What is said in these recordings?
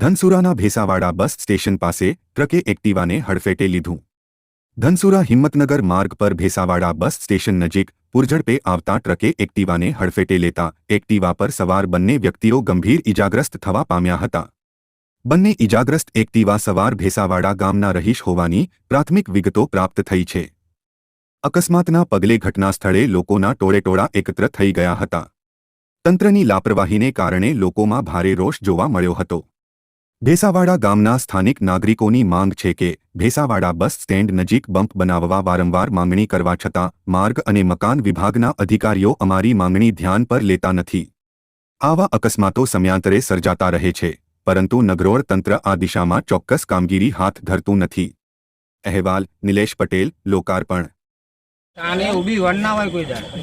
ધનસુરાના ભેસાવાડા bus station પાસે ટ્રકે એક્ટિવાને હડફેટે લીધું। ધનસુરા હિંમતનગર માર્ગ પર ભેસાવાડા બસ સ્ટેશન નજીક પૂરઝડપે આવતા ટ્રકે એક્ટિવાને હડફેટે લેતા એક્ટિવા પર સવાર બંને વ્યક્તિઓ ગંભીર ઇજાગ્રસ્ત થવા પામ્યા હતા। બંને ઇજાગ્રસ્ત એક્ટિવા સવાર ભેસાવાડા ગામના રહીશ હોવાની પ્રાથમિક વિગતો પ્રાપ્ત થઈ છે। અકસ્માતના પગલે ઘટના સ્થળે લોકોના ટોળેટોળા એકત્ર થઈ ગયા હતા। તંત્રની લાપરવાહીને કારણે લોકોમાં ભારે રોષ જોવા મળ્યો હતો। ભેસાવાડા ગામના સ્થાનિક નાગરિકોની માંગ છે કે ભેસાવાડા બસ સ્ટેન્ડ નજીક બમ્પ બનાવવા વારંવાર માંગણી કરવા છતાં માર્ગ અને મકાન વિભાગના અધિકારીઓ અમારી માંગણી ધ્યાન પર લેતા નથી। આવા અકસ્માતો સમયાંતરે સર્જાતા રહે છે, પરંતુ નગરોળ તંત્ર આ દિશામાં ચોક્કસ કામગીરી હાથ ધરતું નથી। અહેવાલ નિલેશ પટેલ, લોકાર્પણ।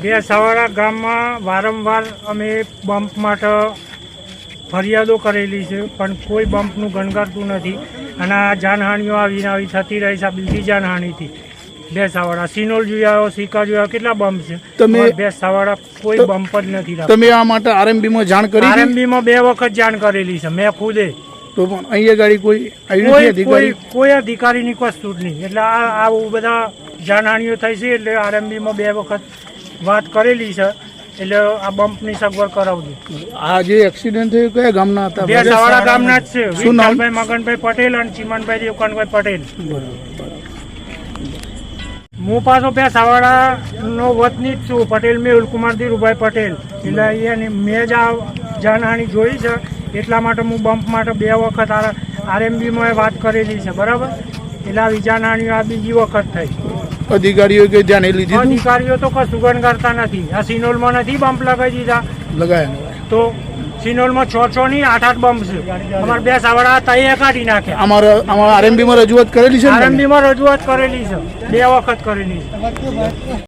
ભેસાવાડા ગામમાં વારંવાર અમે બમ્પ માટે ફરિયાદો કરેલી છે, પણ કોઈ બમ્પનું ગણગારતું નથી અને આ જાનહાનિઓ આવીને આવી થતી રહી છે। બીજી જાનહાનિથી ભેસાવાડા સિનોલ જોયા, સિક્કા જોયા, કેટલા બમ્પ છે। તમે ભેસાવાડા કોઈ બમ્પ જ નથી। તમે આ માટે આરએમબીમાં જાણ કરી? આરએમબીમાં 2 વખત જાણ કરેલી છે મેં ખુદે। તો પણ અહીંયા ગાડી કોઈ અધિકારીની કશું જ નહીં। એટલે આવું બધા જાનહાનિઓ થઈ છે, એટલે આરએમબીમાં 2 વખત વાત કરેલી છે। એટલે આ બમ્પની સગવડ કરાવજો। આ જે એક્સિડન્ટ થયો કયા ગામના હતા? ભેસાવાડા ગામના જ છે। વિઠ્ઠલભાઈ મગનભાઈ પટેલ અને ચીમનભાઈ દેવકાનભાઈ પટેલ। હું પાછો ભેસાવાડાનો વતની જ છું, પટેલ મેહુલકુમાર ધીરુભાઈ પટેલ। એટલે અહીંયા મેં જ આ જાનહાની જોઈ છે, એટલા માટે હું બમ્પ માટે 2 વખત આરએમબીમાં વાત કરેલી છે, બરાબર। એટલે આવી જાનહાની આ બીજી વખત થઈ। અધિકારીઓ કે ધ્યાને લીધી? અધિકારીઓ તો કશું ગણગારતા નથી। આ સિનોલમાં નથી બમ્પ લગાવી દીધા? લગાયા તો સિનોલમાં 6 નહીં 8 બમ્પ છે। અમારે ભેસાવાડા તૈયાર કાઢી નાખે। અમારા આરએમબીમાં રજૂઆત કરેલી છે? આરએમબીમાં રજૂઆત કરેલી છે, 2 વખત કરેલી છે।